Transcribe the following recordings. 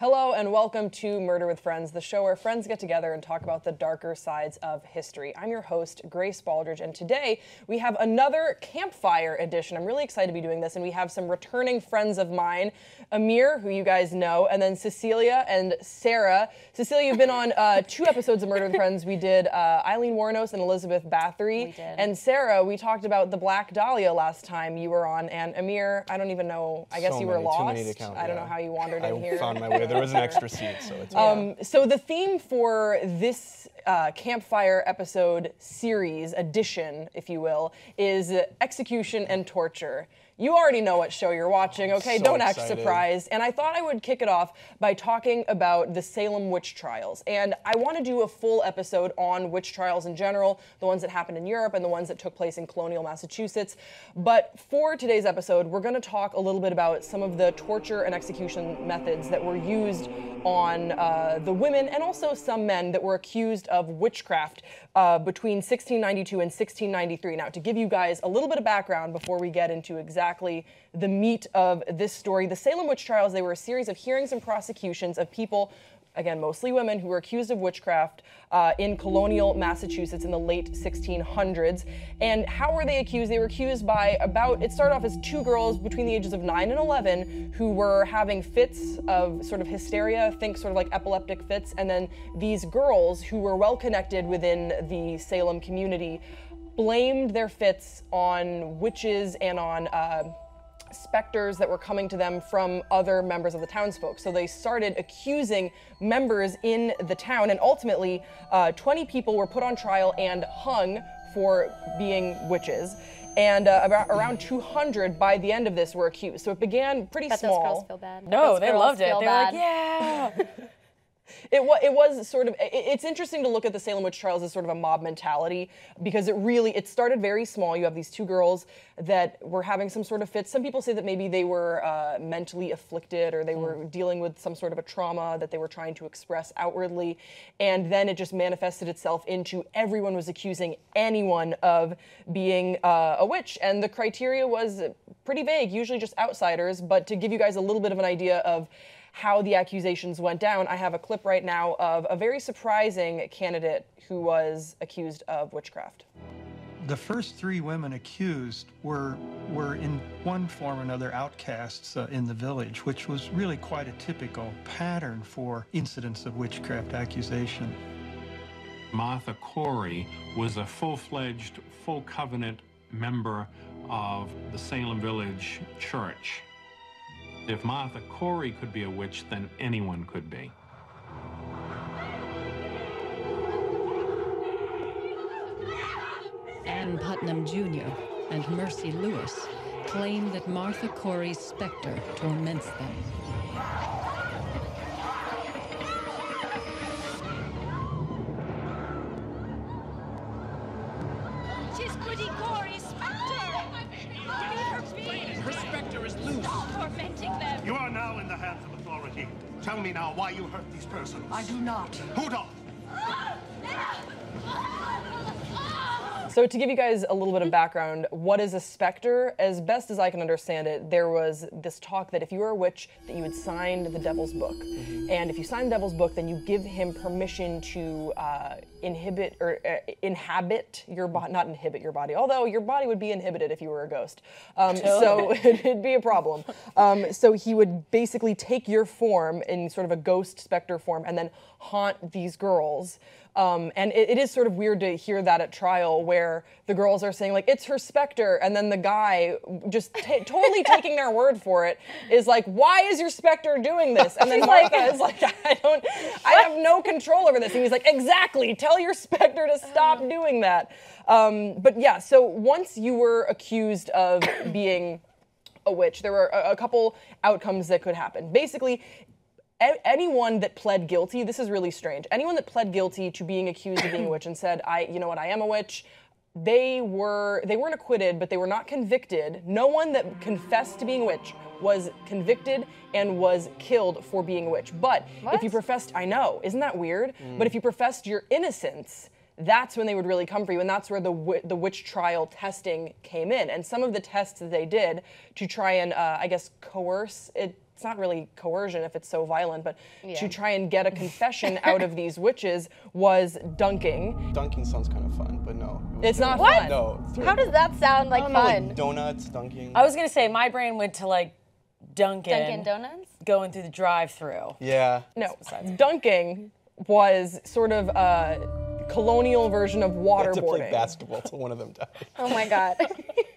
Hello and welcome to Murder with Friends, the show where friends get together and talk about the darker sides of history. I'm your host, Grace Baldridge, and today we have another campfire edition. I'm really excited to be doing this, and we have some returning friends of mine, Amir, who you guys know, and then Cecilia and Sara. Cecilia, you've been on 2 episodes of Murder with Friends. We did Eileen Warnos and Elizabeth Bathory. We did. And Sara, we talked about the Black Dahlia last time you were on, and Amir, I don't even know, I guess you were lost. Too many to count, I don't know how you wandered in here. I found my way. There was an extra seat, so it's fine. So the theme for this campfire episode series, edition, if you will, is execution and torture. You already know what show you're watching, okay? So Don't act excited. surprised. And I thought I would kick it off by talking about the Salem Witch Trials. And I want to do a full episode on witch trials in general, the ones that happened in Europe and the ones that took place in colonial Massachusetts. But for today's episode, we're going to talk a little bit about some of the torture and execution methods that were used on the women and also some men that were accused of witchcraft between 1692 and 1693. Now, to give you guys a little bit of background before we get into exactly the meat of this story, the Salem Witch Trials, they were a series of hearings and prosecutions of people, again, mostly women, who were accused of witchcraft in colonial Massachusetts in the late 1600s. And how were they accused? They were accused by it started off as 2 girls between the ages of 9 and 11 who were having fits of sort of hysteria, think sort of like epileptic fits, and then these girls who were well connected within the Salem community blamed their fits on witches and on specters that were coming to them from other members of the townsfolk. So they started accusing members in the town, and ultimately 20 people were put on trial and hung for being witches. And around 200 by the end of this were accused. So it began pretty small. Those girls feel bad. No, those they girls loved it. feel They were like, bad. yeah. It was sort of, it's interesting to look at the Salem Witch Trials as sort of a mob mentality, because it started very small. You have these 2 girls that were having some sort of fits. Some people say that maybe they were mentally afflicted, or they were dealing with some sort of a trauma that they were trying to express outwardly. And then it just manifested itself into everyone was accusing anyone of being a witch. And the criteria was pretty vague, usually just outsiders. But to give you guys a little bit of an idea of how the accusations went down, I have a clip right now of a very surprising candidate who was accused of witchcraft. The first 3 women accused were in one form or another outcasts in the village, which was really quite a typical pattern for incidents of witchcraft accusation. Martha Corey was a full-fledged, full covenant member of the Salem Village Church. If Martha Corey could be a witch, then anyone could be. Ann Putnam Jr. and Mercy Lewis claim that Martha Corey's specter torments them. She's Goody Corey's specter! Her specter is loose. Tormenting them! You are now in the hands of authority. Tell me now why you hurt these persons. I do not. Who don't? So to give you guys a little bit of background, what is a specter? As best as I can understand it, there was this talk that if you were a witch, that you would sign the devil's book. And if you sign the devil's book, then you give him permission to inhabit your body, not inhibit your body, although your body would be inhibited if you were a ghost. So it'd be a problem. So he would basically take your form in sort of a ghost specter form and then haunt these girls. And it is sort of weird to hear that at trial, where the girls are saying, like, it's her specter, and then the guy, just totally taking their word for it, is like, why is your specter doing this? And then Martha is like, I have no control over this. And he's like, exactly, tell your specter to stop doing that. But yeah, so once you were accused of being a witch, there were a couple outcomes that could happen. Basically, anyone that pled guilty, this is really strange, anyone that pled guilty to being accused of being a witch and said, you know what, I am a witch, they weren't acquitted, but they were not convicted. No one that confessed to being a witch was convicted and was killed for being a witch. But if you professed, I know, isn't that weird? But if you professed your innocence, that's when they would really come for you, and that's where the witch trial testing came in. And some of the tests that they did to try and, I guess, coerce it it's not really coercion if it's so violent, but to try and get a confession out of these witches was dunking. Dunking sounds kind of fun, but no. It's not What? fun. No. it's How does that sound like fun? like donuts, dunking. I was gonna say my brain went to like Dunkin' Donuts? going through the drive-through. Yeah. No, dunking was sort of a colonial version of To play waterboarding. basketball till one of them died. Oh my God.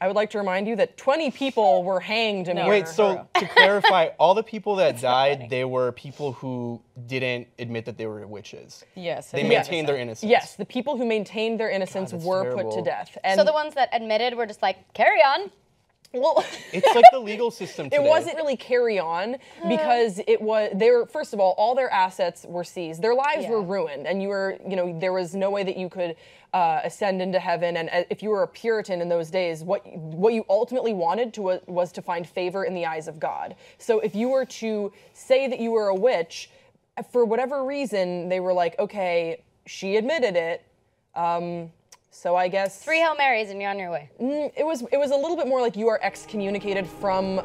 I would like to remind you that 20 people were hanged. Amir. Wait, so to clarify, all the people that died, they were people who didn't admit that they were witches. Yes. They maintained their innocence. Yes, the people who maintained their innocence that's were put terrible. to death. And So the ones that admitted were just like, carry on. well, It's like the legal system today. it wasn't really carry on because they were, first of all their assets were seized. Their lives were ruined, and there was no way that you could ascend into heaven. And if you were a Puritan in those days, what you ultimately wanted was to find favor in the eyes of God. So if you were to say that you were a witch, for whatever reason, they were like, okay, she admitted it. So I guess 3 Hail Marys and you're on your way. it was a little bit more like you are excommunicated from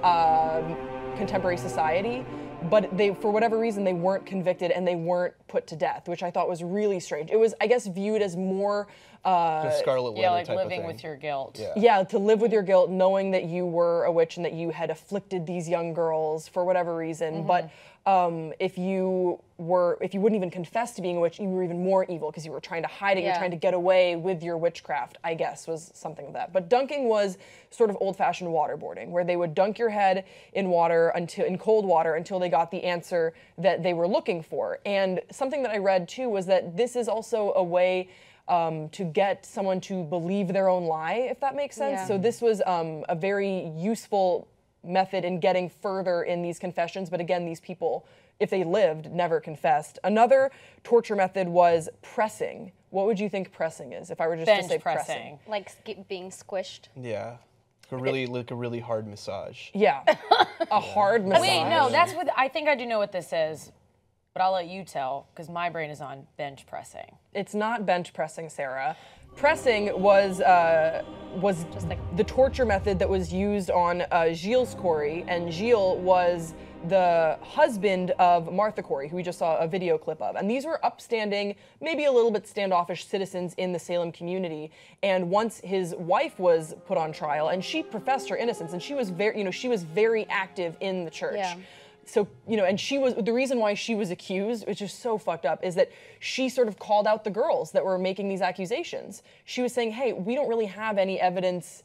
contemporary society, but for whatever reason they weren't convicted and they weren't put to death, which I thought was really strange. It was, I guess, viewed as more The Scarlet Letter like type of living thing. with your guilt. yeah, to live with your guilt, knowing that you were a witch and that you had afflicted these young girls for whatever reason. But if you wouldn't even confess to being a witch, you were even more evil because you were trying to hide it. You're trying to get away with your witchcraft, I guess, was something of that. But dunking was sort of old-fashioned waterboarding, where they would dunk your head in cold water until they got the answer that they were looking for. And something that I read too was that this is also a way to get someone to believe their own lie, if that makes sense. Yeah. So this was a very useful method in getting further in these confessions. But again, these people, if they lived, never confessed. Another torture method was pressing. What would you think pressing is, if I were just to say pressing? Like being squished. Yeah. Like a really hard massage. Yeah, a hard massage. Wait, no, that's what I think I do know what this is, but I'll let you tell because my brain is on bench pressing. It's not bench pressing, Sarah. Pressing was just like the torture method that was used on Gilles Corey, and Gilles was the husband of Martha Corey, who we just saw a video clip of. And these were upstanding, maybe a little bit standoffish citizens in the Salem community. And once his wife was put on trial, and she professed her innocence, and she was very active in the church. Yeah. So, and the reason why she was accused, which is so fucked up, is that she sort of called out the girls that were making these accusations. She was saying, hey, we don't really have any evidence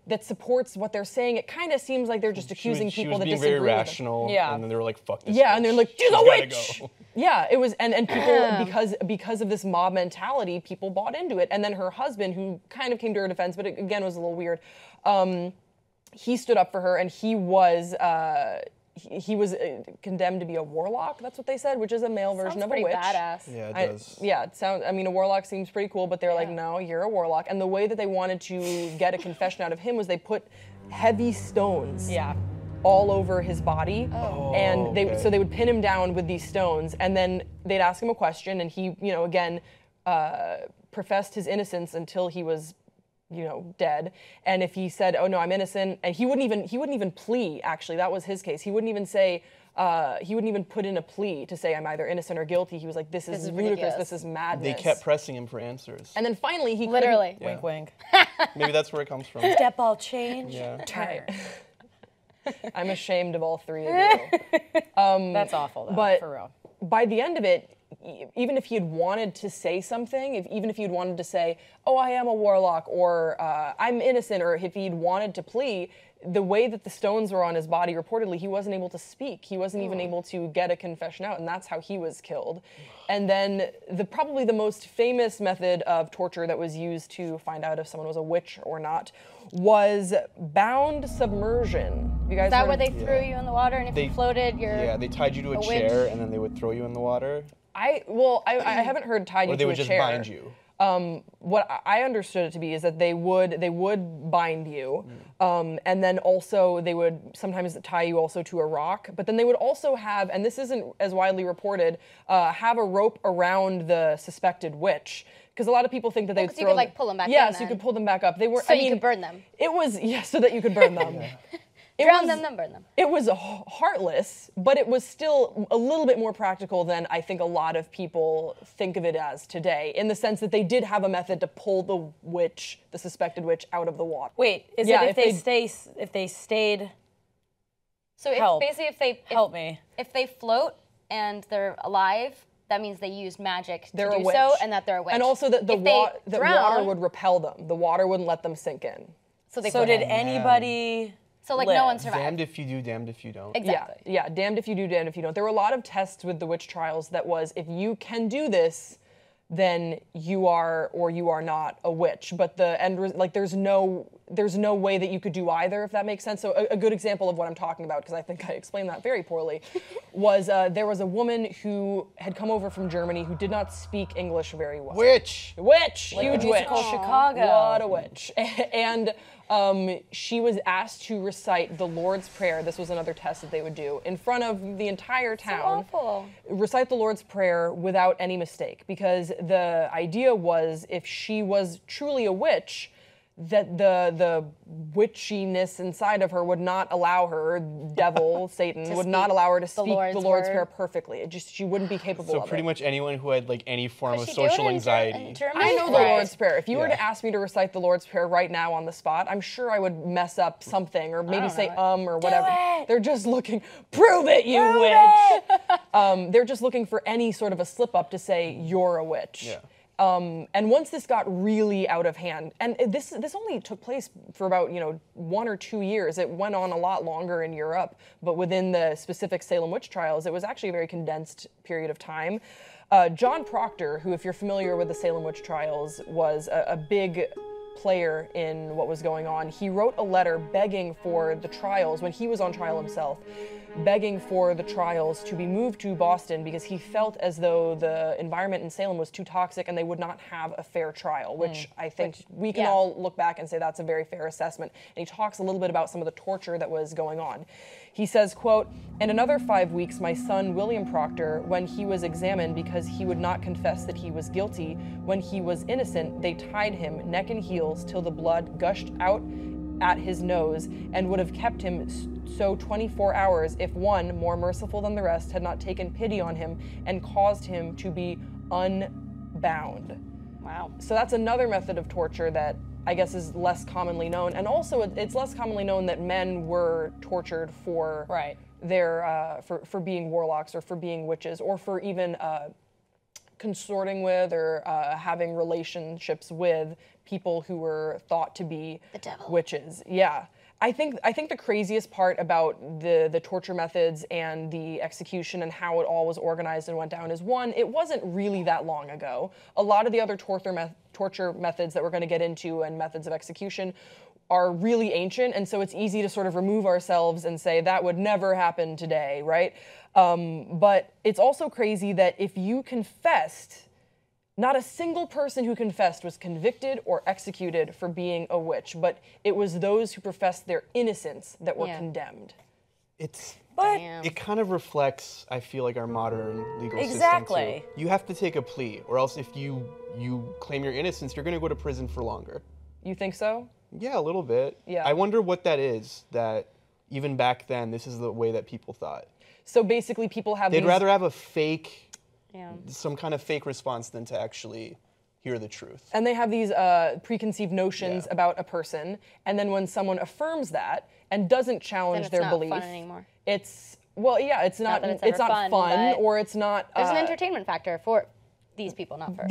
that supports what they're saying. It kind of seems like they're just accusing people that disagree with them. She was being very rational, Yeah. and then they were like, fuck this Yeah, bitch. and they're like, she's She's a gotta witch! go. Yeah, it was, and people, because of this mob mentality, people bought into it. And then her husband, who kind of came to her defense, but it, again, was a little weird, he stood up for her, and he was condemned to be a warlock. That's what they said, which is a male version of a pretty witch. badass. Yeah, it does. It sounds. I mean, a warlock seems pretty cool, but they're like, no, you're a warlock. And the way that they wanted to get a confession out of him was they put heavy stones. Yeah. All over his body, and okay. they would pin him down with these stones, and then they'd ask him a question, and he, again, professed his innocence until he was, dead. And if he said, "Oh no, I'm innocent," and he wouldn't even plea. Actually, that was his case. He wouldn't even say. He wouldn't even put in a plea to say I'm either innocent or guilty. He was like, "This is ludicrous. ridiculous. This is madness." They kept pressing him for answers. And then finally, he Literally. Yeah. Wink, wink. Maybe that's where it comes from. Step ball change. Yeah. Turn. I'm ashamed of all three of you. That's awful, though, but for real. by the end of it, even if he had wanted to say something, even if he had wanted to say, "Oh, I am a warlock," or "I'm innocent," or if he'd wanted to plea, the way that the stones were on his body, reportedly, he wasn't able to speak. He wasn't even able to get a confession out, and that's how he was killed. And then probably the most famous method of torture that was used to find out if someone was a witch or not was bound submersion. You guys Is that heard where of- they threw you in the water, and if you floated, you're... Yeah, they tied you to a witch? chair, and then they would throw you in the water. I haven't heard tied you Or they to would a just chair. bind you. What I understood it to be is that they would bind you, and then also they would sometimes tie you also to a rock. But then they would also have, and this isn't as widely reported, have a rope around the suspected witch. Because a lot of people think that they'd so you could, like, pull them back Yeah, in so you then. could pull them back up. They were. So you could burn them. It was so that you could burn them. Drown them, then burn them. It was heartless, but it was still a little bit more practical than I think a lot of people think of it as today, in the sense that they did have a method to pull the witch, the suspected witch, out of the water. Wait, is it if they stayed? So help me. If they float and they're alive, that means they used magic to They're a do witch. so, and that they're a witch. And also that the water drown, would repel them. The water wouldn't let them sink in. So did anybody? So like live? no one survived. Damned if you do, damned if you don't. Exactly. Yeah, damned if you do, damned if you don't. There were a lot of tests with the witch trials that was, if you can do this, then you are or you are not a witch. But the end, there's no way that you could do either, if that makes sense. So a good example of what I'm talking about, because I think I explained that very poorly, was there was a woman who had come over from Germany who did not speak English very well. Witch! Witch! Like Huge the witch. musical Chicago. What a witch. And she was asked to recite the Lord's Prayer. This was another test that they would do in front of the entire town. So awful. Recite the Lord's Prayer without any mistake, because the idea was, if she was truly a witch, that the witchiness inside of her would not allow her, devil, Satan, would not allow her to speak the Lord's Prayer perfectly. She wouldn't be capable of it. So pretty much anyone who had like any form of Could she do it social in anxiety. I know the Lord's Prayer. If you were to ask me to recite the Lord's Prayer right now on the spot, I'm sure I would mess up something, or maybe say or whatever. They're just looking, prove it, you witch! They're just looking for any sort of a slip up to say, you're a witch. Yeah. And once this got really out of hand, and this only took place for about 1 or 2 years. It went on a lot longer in Europe, but within the specific Salem Witch Trials, it was actually a very condensed period of time. John Proctor, who, if you're familiar with the Salem Witch Trials, was a big player in what was going on. He wrote a letter begging for the trials, when he was on trial himself, begging for the trials to be moved to Boston, because he felt as though the environment in Salem was too toxic and they would not have a fair trial, which I think we can all look back and say that's a very fair assessment. And he talks a little bit about some of the torture that was going on. He says, quote, "In another 5 weeks, my son, William Proctor, when he was examined because he would not confess that he was guilty, when he was innocent, they tied him neck and heels till the blood gushed out at his nose, and would have kept him so 24 hours if one, more merciful than the rest, had not taken pity on him and caused him to be unbound." Wow. So that's another method of torture that I guess is less commonly known. And also it's less commonly known that men were tortured for their for being warlocks, or for being witches, or for even consorting with or having relationships with people who were thought to be the devil. Witches. Yeah. I think the craziest part about the torture methods and the execution and how it all was organized and went down is, one, it wasn't really that long ago. A lot of the other torture methods that we're going to get into and methods of execution are really ancient, and so it's easy to sort of remove ourselves and say that would never happen today, right? But it's also crazy that if you confessed, not a single person who confessed was convicted or executed for being a witch, but it was those who professed their innocence that were condemned. It kind of reflects, I feel like, our modern legal system too. You have to take a plea, or else if you claim your innocence, you're going to go to prison for longer. You think so? Yeah, a little bit. Yeah. I wonder what that is, that even back then, this is the way that people thought. So basically people have They'd rather have a fake, some kind of fake response than to actually hear the truth. And they have these preconceived notions about a person, and then when someone affirms that and doesn't challenge their belief, fun anymore. It's not fun, or it's not. There's an entertainment factor for these people, not for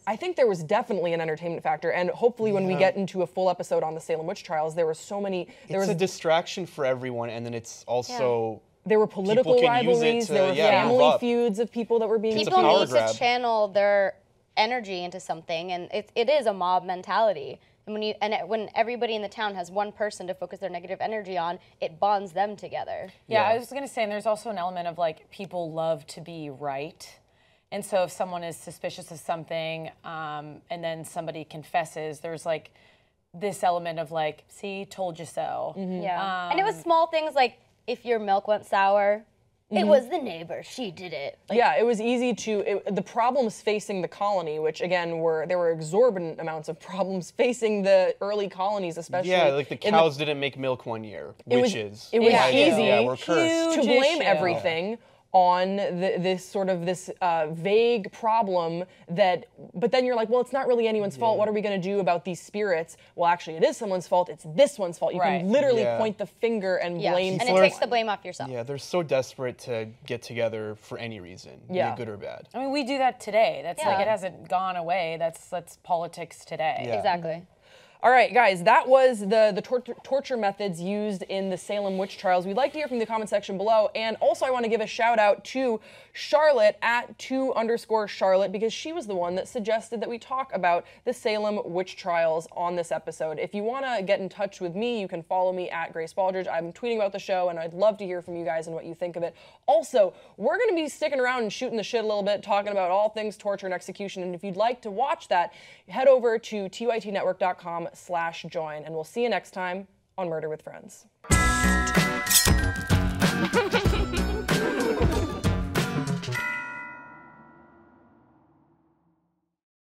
I think there was definitely an entertainment factor, and hopefully when we get into a full episode on the Salem Witch Trials, there were so many. It's a distraction for everyone, and then it's also. There were political rivalries. There were family feuds of people that were being. People need to channel their energy into something, and it is a mob mentality. And when everybody in the town has one person to focus their negative energy on, it bonds them together. Yeah, I was going to say, and there's also an element of like people love to be right. And so if someone is suspicious of something and then somebody confesses, there's like this element of like, see, told you so. Yeah. And it was small things like if your milk went sour, It was the neighbor. She did it. Like, yeah, it was easy to, the problems facing the colony, which again there were exorbitant amounts of problems facing the early colonies, especially. Yeah, like the cows didn't make milk one year, witches. It was easy we're cursed. to blame everything on this vague problem but then you're like, well, it's not really anyone's fault. What are we going to do about these spirits? Well, actually, it is someone's fault. It's this one's fault. You can literally point the finger and blame and it takes the blame off yourself. Yeah, they're so desperate to get together for any reason, be it good or bad. I mean, we do that today. That's like, it hasn't gone away. That's politics today. Yeah. Exactly. All right, guys, that was the torture methods used in the Salem Witch Trials. We'd like to hear from you in the comment section below. And also, I want to give a shout out to Charlotte at 2_Charlotte, because she was the one that suggested that we talk about the Salem Witch Trials on this episode. If you want to get in touch with me, you can follow me at Grace Baldridge. I'm tweeting about the show, and I'd love to hear from you guys and what you think of it. Also, we're going to be sticking around and shooting the shit a little bit, talking about all things torture and execution. And if you'd like to watch that, head over to tytnetwork.com/join, and we'll see you next time on Murder with Friends.